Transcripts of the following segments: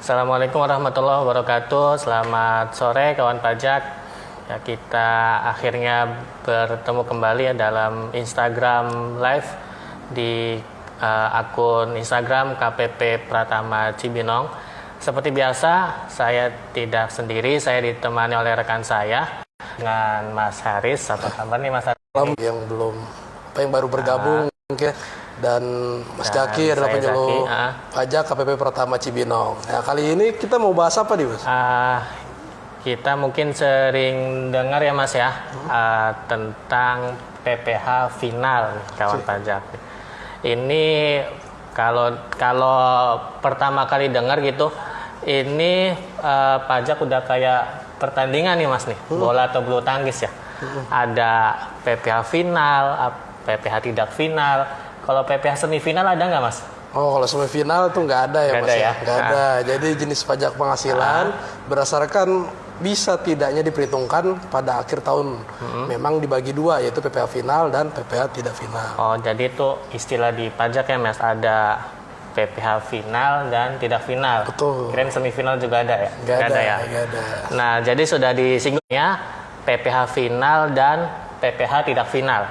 Assalamualaikum warahmatullahi wabarakatuh. Selamat sore kawan pajak. Ya, kita akhirnya bertemu kembali ya dalam Instagram Live di akun Instagram KPP Pratama Cibinong. Seperti biasa, saya tidak sendiri, saya ditemani oleh rekan saya dengan Mas Haris. Apa kabar nih Mas Haris? Yang baru bergabung mungkin, dan Mas Jaki adalah penyuluh pajak KPP Pratama Cibinong. Nah, kali ini kita mau bahas apa nih Mas? Kita mungkin sering dengar ya Mas ya, tentang PPh final kawan pajak. Ini kalau pertama kali dengar gitu, ini pajak udah kayak pertandingan nih Mas nih, bola atau bulu tangkis ya. Ada PPh final, PPh tidak final. Kalau PPh semifinal ada nggak Mas? Oh, kalau semifinal tuh nggak ada ya Mas ya? Nggak ada. Jadi jenis pajak penghasilan berdasarkan bisa tidaknya diperhitungkan pada akhir tahun. Memang dibagi dua, yaitu PPh final dan PPh tidak final. Oh, jadi itu istilah di pajak ya Mas, ada PPh final dan tidak final. Betul. Kirain semifinal juga ada ya? Nggak ada ya? Nggak ada. Nah, jadi sudah disinggungnya PPh final dan PPh tidak final.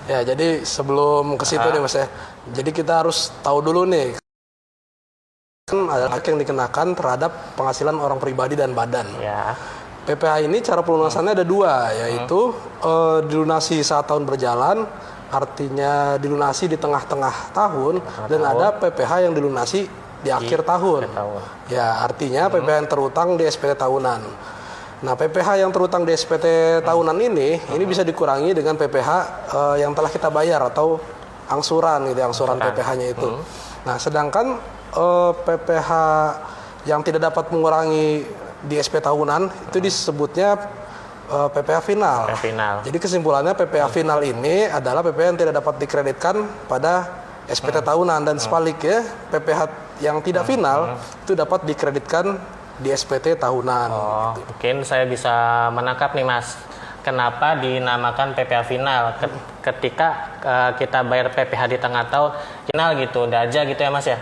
Ya, jadi sebelum ke situ nih Mas ya. Jadi kita harus tahu dulu nih, kan ada hak yang dikenakan terhadap penghasilan orang pribadi dan badan. Ya. PPh ini cara pelunasannya ada dua, yaitu dilunasi saat tahun berjalan, artinya dilunasi di tengah-tengah tahun, dan ada PPh yang dilunasi di akhir tahun. Ya, artinya PPh yang terutang di SPT tahunan. Nah, PPh yang terutang di SPT tahunan ini bisa dikurangi dengan PPh yang telah kita bayar atau angsuran gitu, angsuran PPh-nya itu. Nah, sedangkan PPh yang tidak dapat mengurangi di SP tahunan itu disebutnya PPh final. Jadi kesimpulannya PPh final ini adalah PPh yang tidak dapat dikreditkan pada SPT tahunan, dan sebaliknya PPh yang tidak final itu dapat dikreditkan di SPT tahunan. Oh, gitu. Mungkin saya bisa menangkap nih Mas, kenapa dinamakan PPh final? Ketika kita bayar PPh di tengah tahun, final gitu, udah aja gitu ya Mas ya?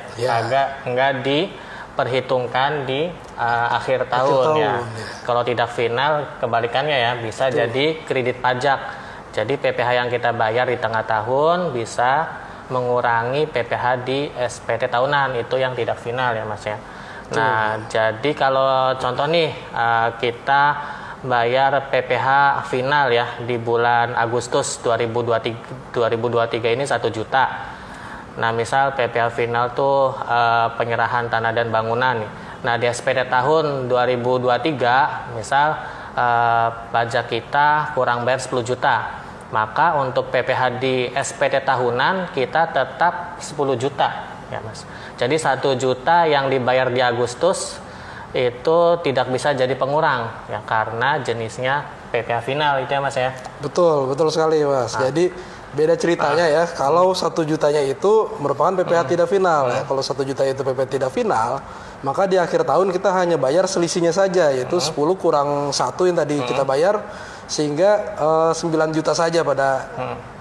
Enggak diperhitungkan di akhir tahun ya. Kalau tidak final, kebalikannya ya, bisa jadi kredit pajak. Jadi PPh yang kita bayar di tengah tahun bisa mengurangi PPh di SPT tahunan, itu yang tidak final ya Mas ya. Nah, jadi kalau contoh nih kita bayar PPh final ya di bulan Agustus 2023 ini 1 juta. Nah, misal PPh final tuh penyerahan tanah dan bangunan nih. Nah, di SPT tahun 2023 misal pajak kita kurang bayar 10 juta. Maka untuk PPh di SPT tahunan kita tetap 10 juta. Ya Mas. Jadi 1 juta yang dibayar di Agustus itu tidak bisa jadi pengurang ya, karena jenisnya PPh final itu ya Mas ya. Betul sekali Mas. Jadi beda ceritanya ya. Kalau 1 jutanya itu merupakan PPh tidak final ya. Kalau 1 juta itu PPh tidak final, maka di akhir tahun kita hanya bayar selisihnya saja, yaitu 10 kurang 1 yang tadi kita bayar, sehingga 9 juta saja pada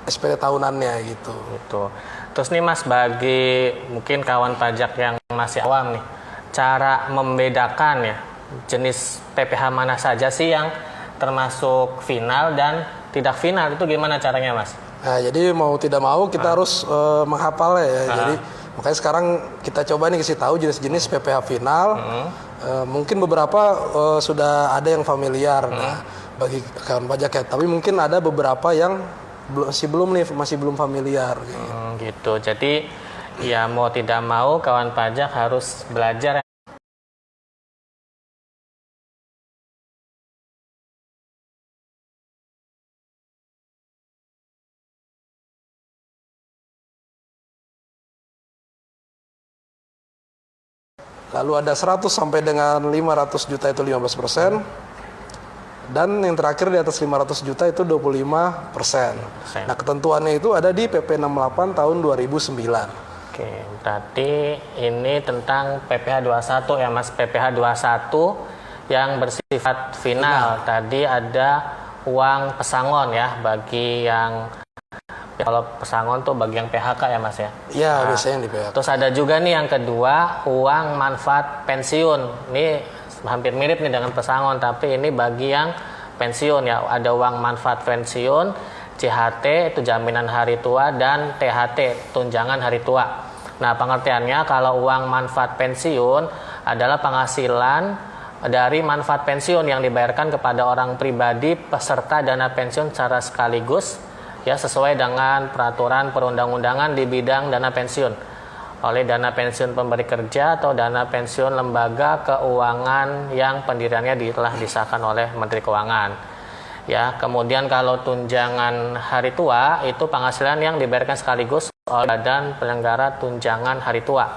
SPT tahunannya gitu. Terus nih Mas, bagi mungkin kawan pajak yang masih awam nih, cara membedakan ya jenis PPh mana saja sih yang termasuk final dan tidak final, itu gimana caranya Mas? Nah, jadi mau tidak mau kita harus menghafalnya ya. Jadi makanya sekarang kita coba nih kasih tahu jenis-jenis PPh final. Mungkin beberapa sudah ada yang familiar bagi kawan pajak ya, tapi mungkin ada beberapa yang masih belum familiar gitu. Jadi ya mau tidak mau kawan pajak harus belajar. Lalu ada 100 sampai dengan 500 juta itu 15%. Dan yang terakhir di atas 500 juta itu 25%. Nah, ketentuannya itu ada di PP 68 tahun 2009. Oke, berarti ini tentang PPh 21 ya Mas. PPh 21 yang bersifat final. Tadi ada uang pesangon ya bagi yang Kalau pesangon tuh bagi yang PHK ya Mas ya. Iya, biasanya yang di PHK. Terus ada juga nih yang kedua, uang manfaat pensiun. Ini hampir mirip nih dengan pesangon, tapi ini bagi yang pensiun ya. Ada uang manfaat pensiun, CHT itu jaminan hari tua, dan THT tunjangan hari tua. Nah, pengertiannya kalau uang manfaat pensiun adalah penghasilan dari manfaat pensiun yang dibayarkan kepada orang pribadi peserta dana pensiun secara sekaligus ya, sesuai dengan peraturan perundang-undangan di bidang dana pensiun oleh dana pensiun pemberi kerja atau dana pensiun lembaga keuangan yang pendiriannya telah disahkan oleh Menteri Keuangan. Ya, kemudian kalau tunjangan hari tua itu penghasilan yang dibayarkan sekaligus oleh Badan Penyelenggara Tunjangan Hari Tua.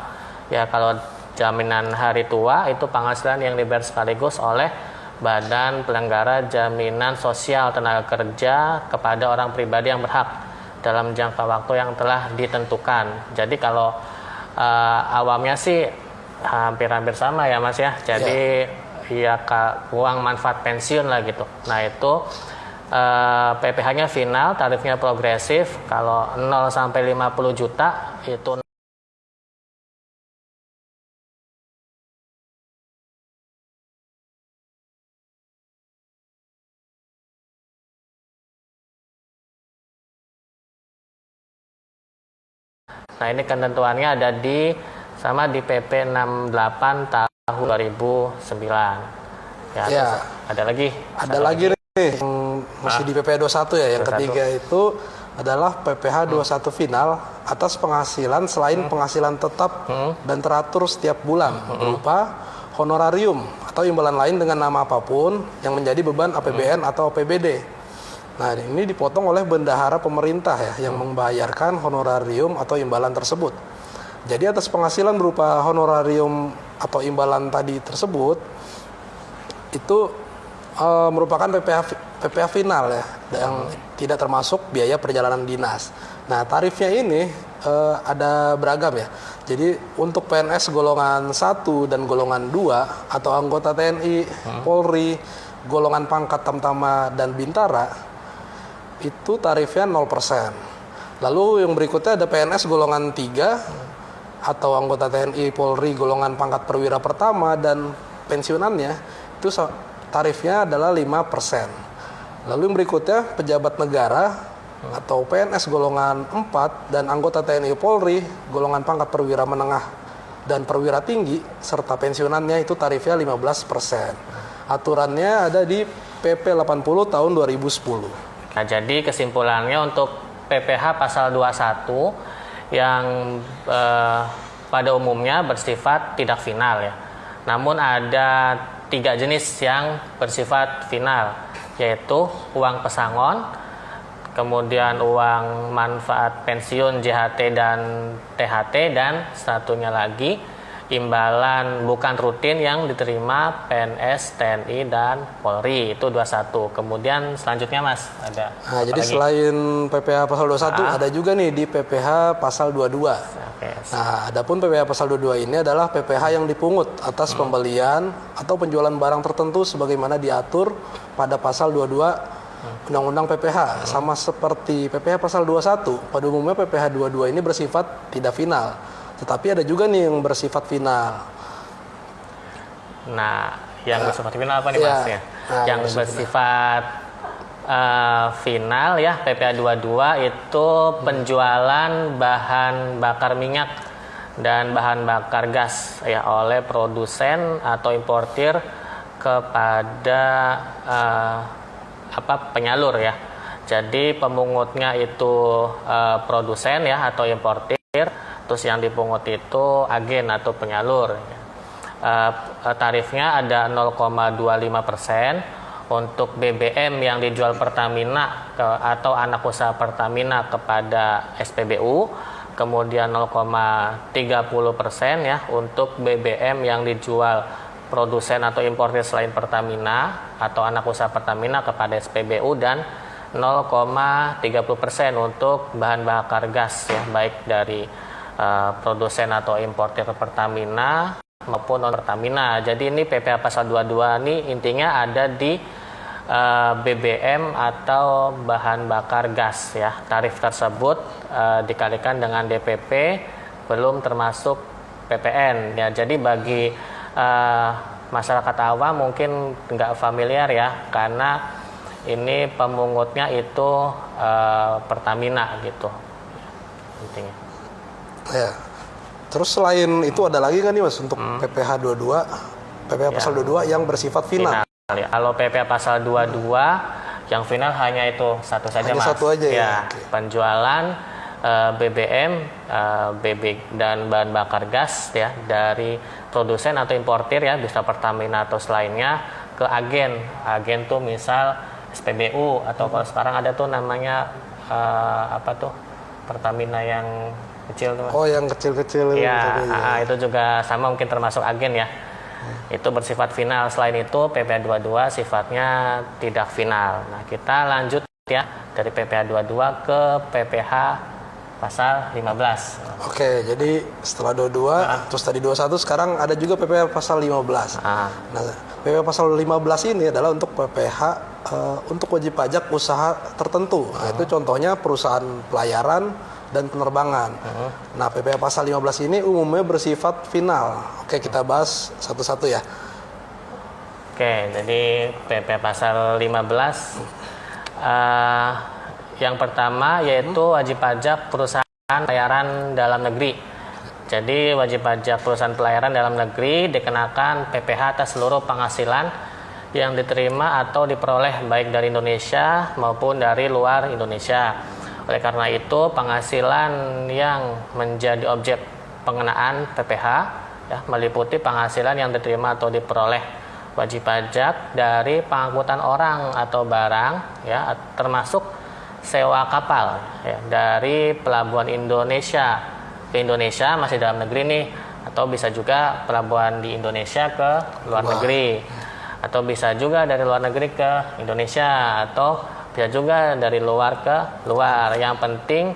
Ya, kalau jaminan hari tua itu penghasilan yang dibayar sekaligus oleh Badan Penyelenggara Jaminan Sosial Tenaga Kerja kepada orang pribadi yang berhak dalam jangka waktu yang telah ditentukan. Jadi kalau awamnya sih hampir-hampir sama ya Mas ya. Jadi ya uang manfaat pensiun lah gitu. Nah itu PPh-nya final, tarifnya progresif. Kalau 0 sampai 50 juta itu Nah, ini ketentuannya ada di PP 68 tahun 2009. Ya. Ada lagi nih yang masih di PP 21 ya. Yang 21. Ketiga itu adalah PPh 21 final atas penghasilan selain penghasilan tetap dan teratur setiap bulan berupa honorarium atau imbalan lain dengan nama apapun yang menjadi beban APBN atau APBD. Nah, ini dipotong oleh bendahara pemerintah ya yang membayarkan honorarium atau imbalan tersebut. Jadi atas penghasilan berupa honorarium atau imbalan tadi tersebut itu merupakan PPh final ya, yang tidak termasuk biaya perjalanan dinas. Nah, tarifnya ini ada beragam ya. Jadi untuk PNS golongan 1 dan golongan 2 atau anggota TNI, Polri, golongan pangkat Tamtama dan Bintara itu tarifnya 0%. Lalu yang berikutnya ada PNS golongan 3 atau anggota TNI, Polri, golongan pangkat perwira pertama dan pensiunannya itu tarifnya adalah 5%. Lalu yang berikutnya pejabat negara atau PNS golongan 4 dan anggota TNI, Polri, golongan pangkat perwira menengah dan perwira tinggi serta pensiunannya itu tarifnya 15%. Aturannya ada di PP 80 tahun 2010. Nah, jadi kesimpulannya untuk PPh pasal 21 yang pada umumnya bersifat tidak final ya. Namun ada 3 jenis yang bersifat final, yaitu uang pesangon, kemudian uang manfaat pensiun JHT dan THT, dan satunya lagi imbalan bukan rutin yang diterima PNS, TNI, dan Polri, itu 21. Kemudian selanjutnya Mas ada. Nah, jadi lagi? Selain PPh pasal 21 ada juga nih di PPh pasal 22. Okay. Nah, adapun PPh pasal 22 ini adalah PPh yang dipungut atas pembelian atau penjualan barang tertentu sebagaimana diatur pada pasal 22 Undang-Undang PPh. Sama seperti PPh pasal 21, pada umumnya PPh 22 ini bersifat tidak final. Tetapi ada juga nih yang bersifat final. Nah, yang bersifat final apa nih Mas ya? Yang bersifat final ya, PPh 22 itu penjualan bahan bakar minyak dan bahan bakar gas ya oleh produsen atau importir kepada penyalur ya. Jadi pemungutnya itu produsen ya atau importir. Terus yang dipungut itu agen atau penyalur. Tarifnya ada 0,25% untuk BBM yang dijual Pertamina atau anak usaha Pertamina kepada SPBU. Kemudian 0,30% ya untuk BBM yang dijual produsen atau importir selain Pertamina atau anak usaha Pertamina kepada SPBU, dan 0,30% untuk bahan bakar gas ya, baik dari produsen atau importir Pertamina maupun non Pertamina. Jadi ini PPh pasal 22 ini intinya ada di BBM atau bahan bakar gas ya. Tarif tersebut dikalikan dengan DPP belum termasuk PPN ya. Jadi bagi masyarakat awam mungkin nggak familiar ya, karena ini pemungutnya itu Pertamina gitu intinya. Ya. Terus selain itu ada lagi kan nih Mas untuk PPh 22, PPh pasal 22 yang bersifat final. Ya. Kalau PPh pasal 22 yang final hanya itu satu saja hanya Mas. Satu aja ya. Oke. Penjualan BBM, dan bahan bakar gas ya dari produsen atau importir ya, bisa Pertamina atau selainnya, ke agen. Agen tuh misal SPBU atau kalau sekarang ada tuh namanya apa tuh Pertamina yang kecil tuh. Oh, yang kecil-kecil. Ya, itu juga sama mungkin termasuk agen ya. Itu bersifat final. Selain itu PPh 22 sifatnya tidak final. Nah, kita lanjut ya dari PPh 22 ke PPh pasal 15. Oke, jadi setelah 22 terus tadi 21, sekarang ada juga PPh pasal 15. Nah, PPh pasal 15 ini adalah untuk PPh untuk wajib pajak usaha tertentu. Nah, itu contohnya perusahaan pelayaran dan penerbangan. Nah, PPh pasal 15 ini umumnya bersifat final. Oke, kita bahas satu-satu ya. Oke, jadi PPh pasal 15 yang pertama yaitu wajib pajak perusahaan pelayaran dalam negeri. Jadi wajib pajak perusahaan pelayaran dalam negeri dikenakan PPh atas seluruh penghasilan yang diterima atau diperoleh baik dari Indonesia maupun dari luar Indonesia. Oleh karena itu, penghasilan yang menjadi objek pengenaan PPh ya, meliputi penghasilan yang diterima atau diperoleh wajib pajak dari pengangkutan orang atau barang ya, termasuk sewa kapal ya, dari pelabuhan Indonesia ke Indonesia masih dalam negeri nih, atau bisa juga pelabuhan di Indonesia ke luar negeri, atau bisa juga dari luar negeri ke Indonesia, atau bisa juga dari luar ke luar. Yang penting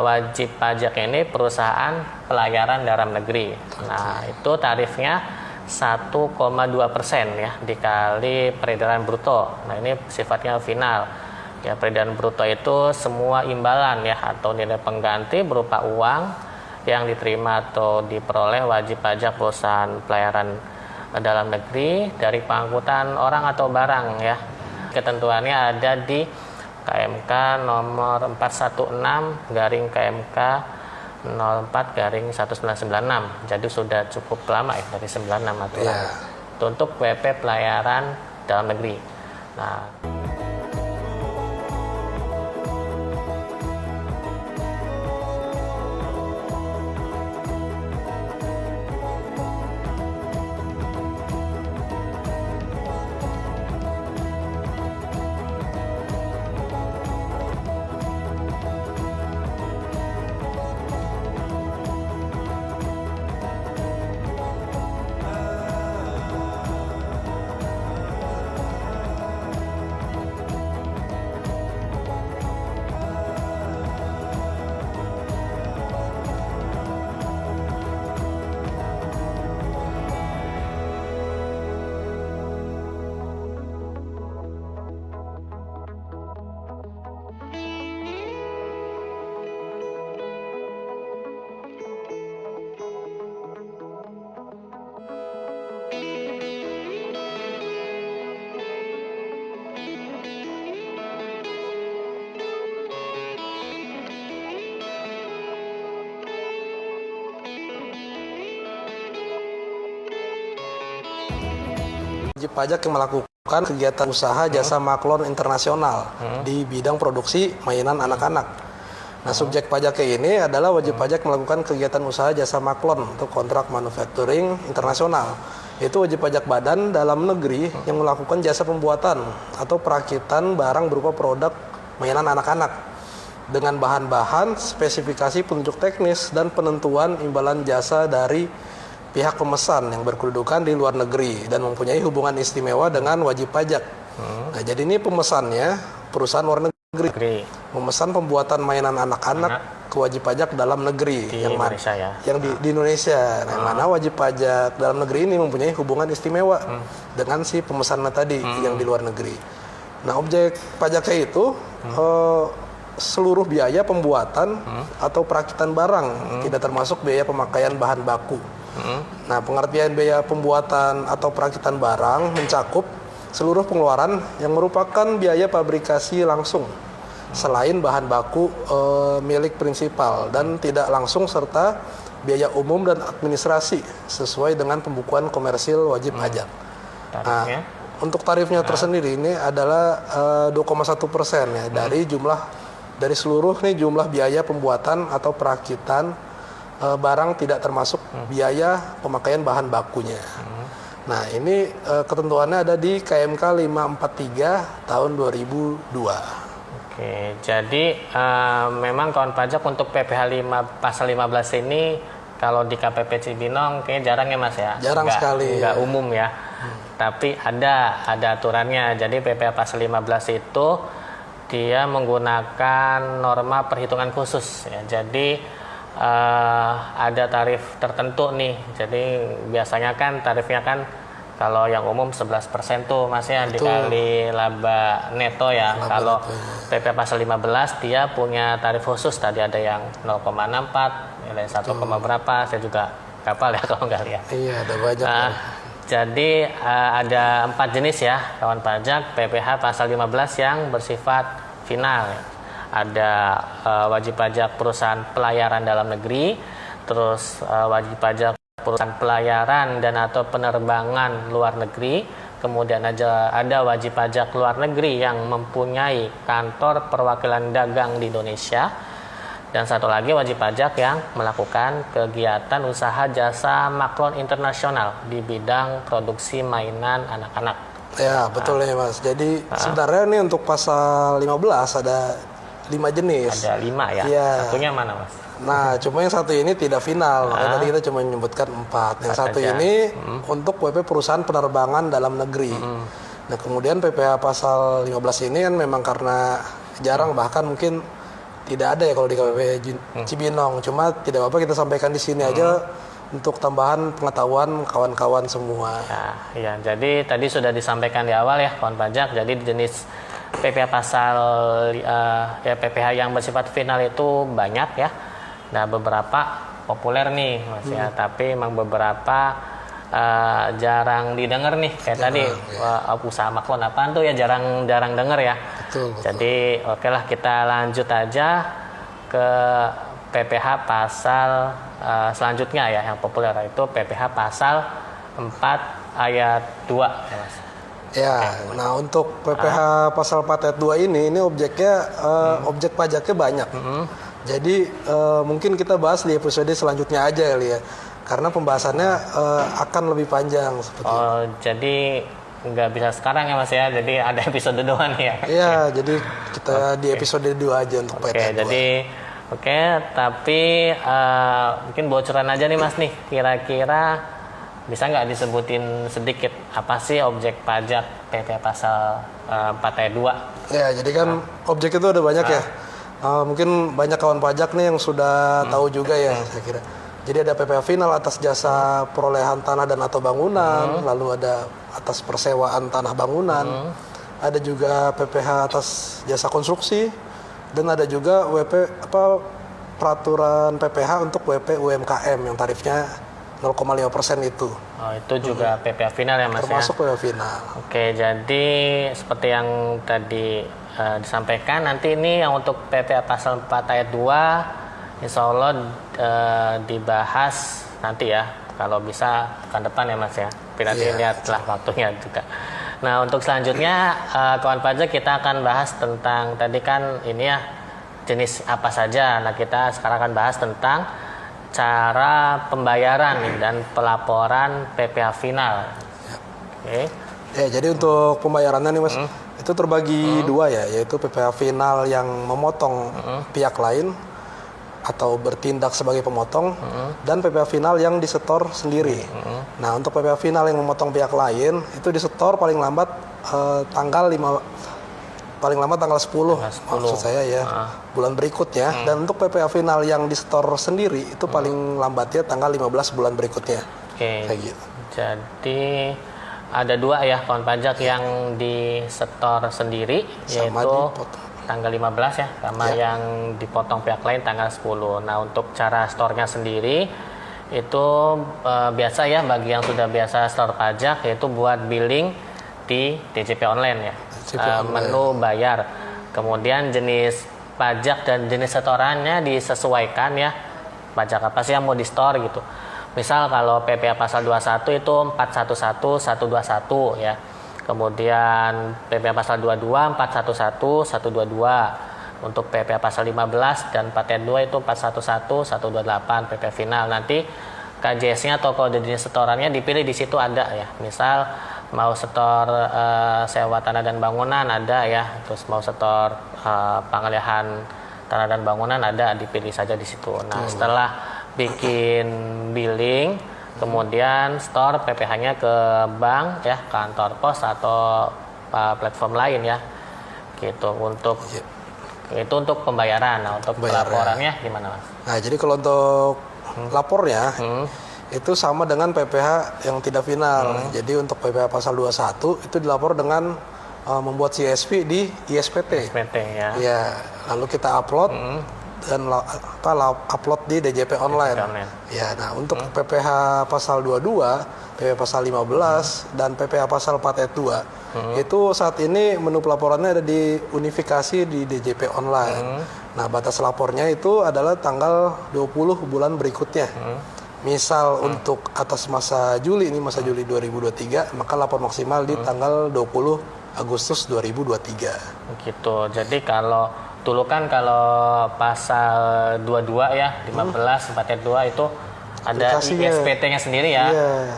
wajib pajak ini perusahaan pelayaran dalam negeri. Nah, itu tarifnya 1,2% ya dikali peredaran bruto. Nah, ini sifatnya final. Ya, peredaran bruto itu semua imbalan ya atau nilai pengganti berupa uang yang diterima atau diperoleh wajib pajak perusahaan pelayaran dalam negeri dari pengangkutan orang atau barang ya. Ketentuannya ada di KMK nomor 416 garing KMK 04/1996. Jadi sudah cukup lama ya, dari 96 aturan. Itu untuk WP pelayaran dalam negeri. Nah, wajib pajak yang melakukan kegiatan usaha jasa maklon internasional di bidang produksi mainan anak-anak. Nah, subjek pajaknya ini adalah wajib pajak melakukan kegiatan usaha jasa maklon untuk kontrak manufacturing internasional. Itu wajib pajak badan dalam negeri yang melakukan jasa pembuatan atau perakitan barang berupa produk mainan anak-anak dengan bahan-bahan, spesifikasi petunjuk teknis, dan penentuan imbalan jasa dari pihak pemesan yang berkedudukan di luar negeri dan mempunyai hubungan istimewa dengan wajib pajak. Nah, jadi ini pemesannya perusahaan luar negeri memesan pembuatan mainan anak-anak ke wajib pajak dalam negeri Di Indonesia ya. yang di Indonesia. Nah, yang mana wajib pajak dalam negeri ini mempunyai hubungan istimewa dengan si pemesannya tadi yang di luar negeri. Nah, objek pajaknya itu seluruh biaya pembuatan atau perakitan barang, tidak termasuk biaya pemakaian bahan baku. Nah, pengertian biaya pembuatan atau perakitan barang mencakup seluruh pengeluaran yang merupakan biaya pabrikasi langsung selain bahan baku milik prinsipal dan tidak langsung serta biaya umum dan administrasi sesuai dengan pembukuan komersil wajib pajak. Nah, untuk tarifnya tersendiri ini adalah 2,1% ya dari seluruh nih jumlah biaya pembuatan atau perakitan barang tidak termasuk biaya pemakaian bahan bakunya. Nah, ini ketentuannya ada di KMK 543 tahun 2002. Oke, jadi memang kawan pajak untuk PPh 5 pasal 15 ini kalau di KPP Cibinong kayaknya jarang ya Mas ya. Jarang sekali. Enggak umum ya. Tapi ada aturannya. Jadi PPh pasal 15 itu dia menggunakan norma perhitungan khusus ya. Jadi ada tarif tertentu nih. Jadi biasanya kan tarifnya kan kalau yang umum 11% tuh Mas ya, dikali laba neto ya. Kalau PP pasal 15 dia punya tarif khusus, tadi ada yang 0,64, nilai 1, berapa, saya juga kapal ya kalau nggak lihat. Iya, ada banyak. Jadi ada 4 jenis ya kawan pajak PPh pasal 15 yang bersifat final. Ada wajib pajak perusahaan pelayaran dalam negeri, terus wajib pajak perusahaan pelayaran dan atau penerbangan luar negeri, kemudian ada wajib pajak luar negeri yang mempunyai kantor perwakilan dagang di Indonesia, dan satu lagi wajib pajak yang melakukan kegiatan usaha jasa maklon internasional di bidang produksi mainan anak-anak. Ya, betul ya Mas. Jadi sebenarnya nih untuk pasal 15 ada 5 jenis. Ada 5 ya? Iya. Satunya mana Mas? Nah, cuma yang satu ini tidak final, makanya tadi kita cuma menyebutkan 4. Yang satu aja. ini untuk PP perusahaan penerbangan dalam negeri. Nah, kemudian PPh pasal 15 ini kan memang karena jarang, bahkan mungkin tidak ada ya kalau di KPP Cibinong. Cuma tidak apa-apa kita sampaikan di sini aja untuk tambahan pengetahuan kawan-kawan semua. Nah, ya, jadi tadi sudah disampaikan di awal ya kawan pajak. Jadi jenis PPh pasal ya PPh yang bersifat final itu banyak ya. Nah, beberapa populer nih Mas ya, tapi emang beberapa jarang didengar nih. Kayak tadi usaha maklon apaan tuh ya, jarang denger ya. Betul. Jadi oke lah kita lanjut aja ke PPh pasal selanjutnya ya, yang populer itu PPh pasal 4 ayat 2 ya Mas. Ya, nah untuk PPh pasal 4 ayat 2 ini objeknya objek pajaknya banyak. Jadi mungkin kita bahas di episode selanjutnya aja kali ya, karena pembahasannya akan lebih panjang seperti itu. Jadi nggak bisa sekarang ya Mas ya, jadi ada episode 2 nih ya. Iya, jadi kita di episode 2 aja untuk PPh 2. Jadi tapi mungkin bocoran aja nih Mas nih, kira-kira bisa nggak disebutin sedikit apa sih objek pajak PPh pasal 4 ayat 2? Ya, jadi kan objek itu ada banyak ya. Mungkin banyak kawan pajak nih yang sudah tahu juga ya, saya kira. Jadi ada PPh final atas jasa perolehan tanah dan atau bangunan, lalu ada atas persewaan tanah bangunan, ada juga PPh atas jasa konstruksi, dan ada juga peraturan PPh untuk WP UMKM yang tarifnya 0,5% itu. Oh, itu juga PPh final ya Mas termasuk ya? PPh final. Oke, jadi seperti yang tadi disampaikan, nanti ini yang untuk PPh pasal 4 ayat 2 insya Allah dibahas nanti ya, kalau bisa pekan depan ya Mas ya, nanti lihatlah waktunya juga. Nah, untuk selanjutnya kawan pajak kita akan bahas tentang tadi kan ini ya jenis apa saja. Nah, kita sekarang akan bahas tentang cara pembayaran dan pelaporan PPh final. Oke. Ya, jadi untuk pembayarannya nih Mas, itu terbagi dua ya, yaitu PPh final yang memotong pihak lain atau bertindak sebagai pemotong, dan PPh final yang disetor sendiri. Nah, untuk PPh final yang memotong pihak lain itu disetor paling lambat tanggal 5 paling lama tanggal 10, Tanggal 10. maksud saya ya, bulan berikutnya. Dan untuk PPh final yang di store sendiri itu paling lambatnya tanggal 15 bulan berikutnya. Oke. Kayak gitu. Jadi ada 2 ya kawan pajak yang di store sendiri, Sama yaitu dipotong. tanggal 15 ya, sama yang dipotong pihak lain tanggal 10. Nah, untuk cara store-nya sendiri itu biasa ya, bagi yang sudah biasa store pajak, yaitu buat billing di DJP online ya. Menu bayar. Kemudian jenis pajak dan jenis setorannya disesuaikan ya. Pajak apa sih yang mau di store gitu. Misal kalau PPh pasal 21 itu 411 121 ya. Kemudian PPh pasal 22 411 122. Untuk PPh pasal 15 dan 4N2 itu 411 128 PPh final. Nanti KJS-nya atau kode jenis setorannya dipilih, di situ ada ya. Misal mau setor sewa tanah dan bangunan ada ya, terus mau setor pengalihan tanah dan bangunan ada, dipilih saja di situ. Nah, setelah bikin billing, kemudian store PPh-nya ke bank ya, kantor pos atau platform lain ya, gitu. Itu untuk pembayaran. Nah, untuk pelaporannya gimana, Mas? Nah, jadi kalau untuk lapornya itu sama dengan PPh yang tidak final. Jadi untuk PPh pasal 21 itu dilapor dengan membuat CSV di ISPT. SPT ya. Ya, lalu kita upload dan upload di DJP online. Ya, nah untuk PPh pasal 22, PPh pasal 15 dan PPh pasal 4 ayat 2 itu saat ini menu pelaporannya ada di unifikasi di DJP online. Nah, batas lapornya itu adalah tanggal 20 bulan berikutnya. Misal untuk atas masa Juli, ini masa Juli 2023, maka lapor maksimal di tanggal 20 Agustus 2023. Gitu. Jadi kalau dulu kan kalau pasal 22 ya, 15 4 ayat 2 itu ada ISPT-nya sendiri ya.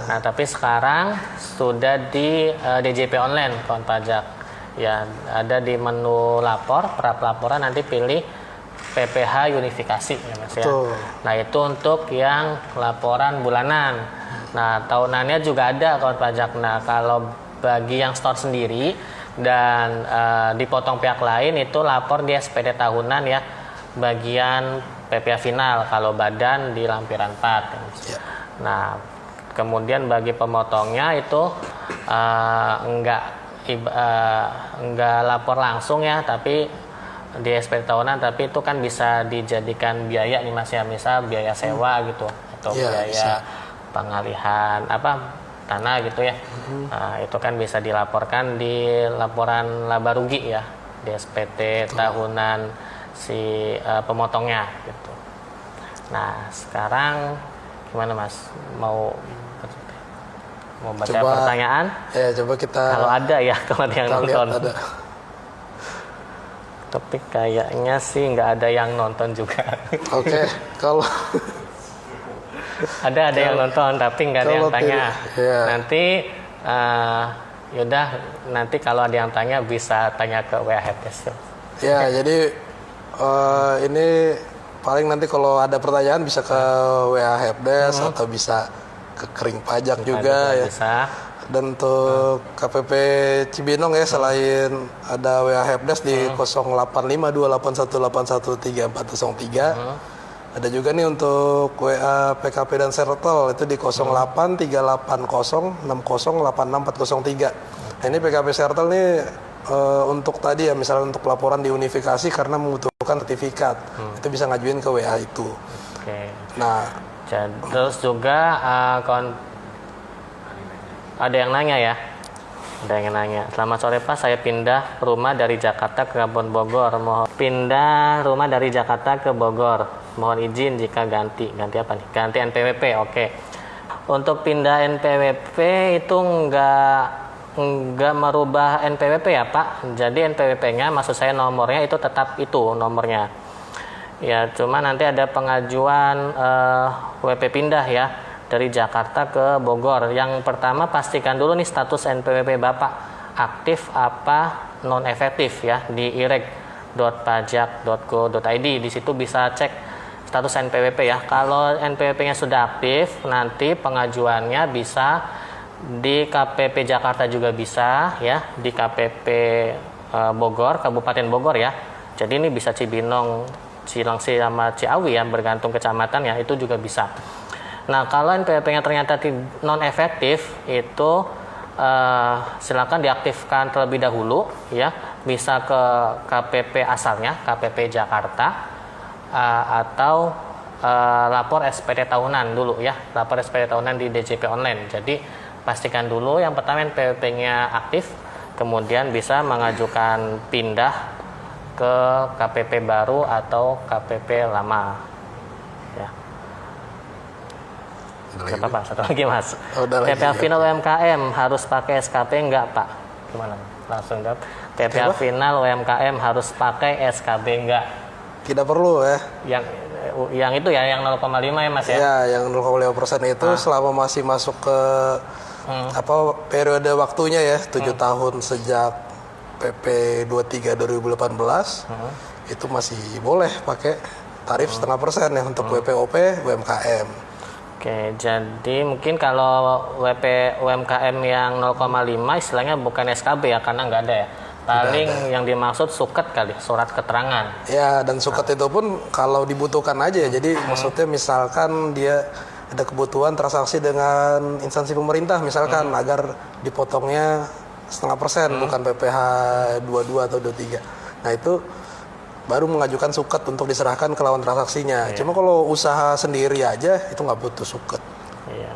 Nah, tapi sekarang sudah di DJP online kawan pajak. Ya, ada di menu lapor, pra pelaporan nanti pilih PPh unifikasi ya Mas ya. Nah, itu untuk yang laporan bulanan. Nah, tahunannya juga ada kawan pajak. Nah, kalau bagi yang store sendiri dan dipotong pihak lain itu lapor di SPD tahunan ya, bagian PPh final, kalau badan di lampiran 4. Nah, kemudian bagi pemotongnya itu enggak lapor langsung ya, tapi di SPD tahunan, tapi itu kan bisa dijadikan biaya nih Mas ya, misal biaya sewa gitu atau biaya pengalihan tanah gitu ya. Nah, itu kan bisa dilaporkan di laporan laba rugi ya, di SPT tahunan si pemotongnya gitu. Nah, sekarang gimana Mas? Mau baca pertanyaan? Ya, coba kita. Kalau ada ya, kalau ada yang nonton. Ada. Tapi kayaknya sih nggak ada yang nonton juga. Oke, kalau ada yang nonton tapi nggak ada yang tanya. Nanti yaudah, nanti kalau ada yang tanya bisa tanya ke WA Helpdesk. Ya, jadi ini paling nanti kalau ada pertanyaan bisa ke WA Helpdesk atau bisa ke Kering Pajak juga ya. Bisa. Dan untuk KPP Cibinong ya, selain ada WA Helpdesk di 085281813403, ada juga nih untuk WA PKP dan Sertel itu di 083806086403. Nah, ini PKP Sertel nih untuk tadi ya, misalnya untuk laporan di unifikasi karena membutuhkan sertifikat, itu bisa ngajuin ke WA itu. Nah, terus juga ada yang nanya ya. Ada yang nanya. Selamat sore Pak, saya pindah rumah dari Jakarta ke Kabupaten Bogor. Pindah rumah dari Jakarta ke Bogor. Mohon izin jika ganti apa nih? Ganti NPWP. Oke. Untuk pindah NPWP itu enggak merubah NPWP ya Pak. Jadi NPWP-nya, maksud saya nomornya itu tetap itu nomornya. Ya, cuma nanti ada pengajuan WP pindah ya, dari Jakarta ke Bogor. Yang pertama pastikan dulu nih status NPWP Bapak aktif apa non efektif ya, di irek.pajak.go.id. Di situ bisa cek status NPWP ya. Kalau NPWP-nya sudah aktif, nanti pengajuannya bisa di KPP Jakarta juga bisa ya, di KPP Bogor, Kabupaten Bogor ya. Jadi ini bisa Cibinong, Cilengsi sama Ciawi ya, bergantung kecamatan ya, itu juga bisa. Nah, kalau NPWP-nya ternyata non efektif, itu silakan diaktifkan terlebih dahulu ya, bisa ke KPP asalnya, KPP Jakarta, atau lapor SPT tahunan dulu ya, lapor SPT tahunan di DJP online. Jadi pastikan dulu yang pertama NPWP-nya aktif, kemudian bisa mengajukan pindah ke KPP baru atau KPP lama ya. Gak apa-apa, satu lagi Mas. PPA final UMKM harus pakai SKB enggak Pak? Gimana? Langsung jawab. PPA final UMKM harus pakai SKB enggak? Tidak perlu ya. Yang itu ya, yang 0,5 ya Mas ya? Ya, yang 0,5% itu selama masih masuk ke periode waktunya ya, 7 tahun sejak PP 23 2018 itu masih boleh pakai tarif 0,5% ya untuk WPOP UMKM. Oke, jadi mungkin kalau WP UMKM yang 0,5 istilahnya bukan SKB ya, karena nggak ada ya. Paling yang dimaksud suket kali, surat keterangan. Ya, dan suket itu pun kalau dibutuhkan aja ya. Jadi maksudnya misalkan dia ada kebutuhan transaksi dengan instansi pemerintah misalkan agar dipotongnya 0,5% bukan PPh 22 atau 23. Nah, itu baru mengajukan suket untuk diserahkan ke lawan transaksinya. Cuma kalau usaha sendiri aja itu nggak butuh suket. Iya.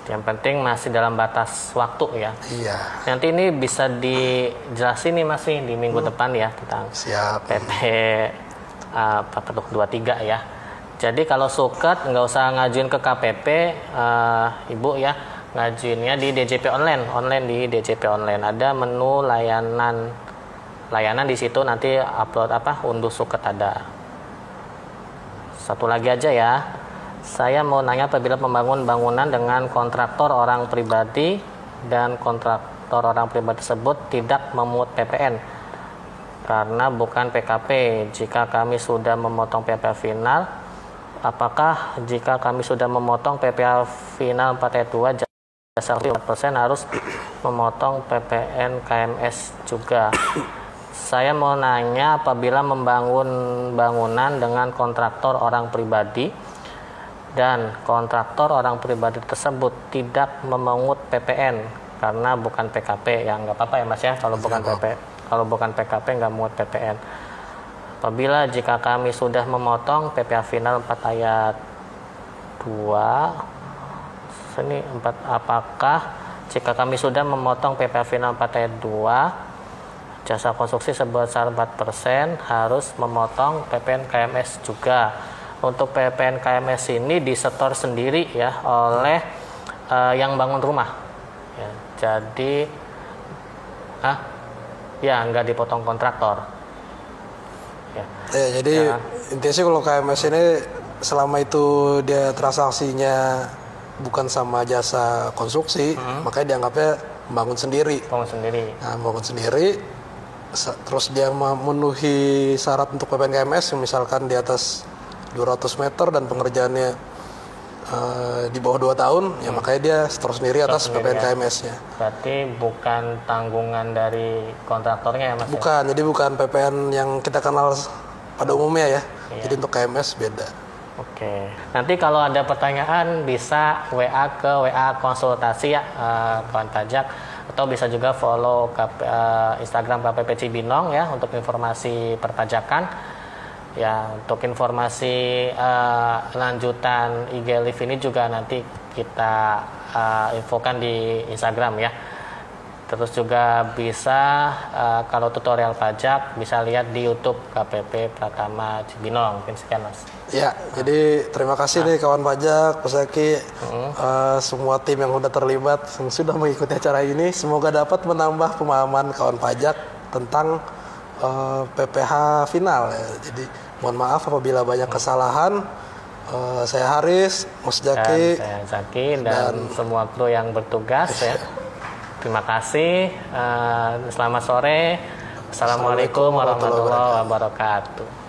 Yang penting masih dalam batas waktu ya. Iya. Nanti ini bisa dijelasin nih Mas nih di minggu depan ya tentang PP 23 ya. Jadi kalau suket nggak usah ngajuin ke KPP, Ibu ya, ngajuinnya di DJP online di DJP online ada menu layanan di situ, nanti upload unduh suket ada. Satu lagi aja ya. Saya mau nanya, apabila membangun bangunan dengan kontraktor orang pribadi dan kontraktor orang pribadi tersebut tidak memungut PPN karena bukan PKP, jika kami sudah memotong PPA final, apakah jika kami sudah memotong PPA final 4 jasa 4% harus memotong PPN KMS juga? Saya mau nanya, apabila membangun bangunan dengan kontraktor orang pribadi dan kontraktor orang pribadi tersebut tidak memungut PPN karena bukan PKP, ya nggak apa-apa ya Mas ya, kalau bukan PKP nggak memungut PPN. Apabila jika kami sudah memotong PPA final 4 ayat 2 ini 4, apakah jika kami sudah memotong PPA final 4 ayat 2 jasa konstruksi sebesar 4% harus memotong PPN KMS juga? Untuk PPN KMS ini disetor sendiri ya oleh yang bangun rumah ya, jadi nggak dipotong kontraktor ya. Jadi intinya sih kalau KMS ini selama itu dia transaksinya bukan sama jasa konstruksi, makanya dianggapnya membangun sendiri. Nah, membangun sendiri, terus dia memenuhi syarat untuk PPN KMS, misalkan di atas 200 meter dan pengerjaannya di bawah 2 tahun, ya makanya dia setor sendiri atas PPN KMS-nya. Berarti bukan tanggungan dari kontraktornya ya Mas? Bukan, jadi bukan PPN yang kita kenal pada umumnya ya. Jadi untuk KMS beda. Oke. Nanti kalau ada pertanyaan bisa WA ke WA konsultasi ya kawan pajak, atau bisa juga follow Instagram KPP Cibinong ya untuk informasi perpajakan. Ya, untuk informasi lanjutan IG Live ini juga nanti kita infokan di Instagram ya. Terus juga bisa kalau tutorial pajak bisa lihat di YouTube KPP Pratama Cibinong. Mungkin sekian Mas. Ya, jadi terima kasih nih kawan pajak, Mas Zaki, semua tim yang sudah terlibat, yang sudah mengikuti acara ini. Semoga dapat menambah pemahaman kawan pajak tentang PPh final ya. Jadi mohon maaf apabila banyak kesalahan. Saya Haris, Mas Zaki, dan saya Zaki dan semua kru yang bertugas ya. Terima kasih. Selamat sore. Assalamualaikum warahmatullahi wabarakatuh.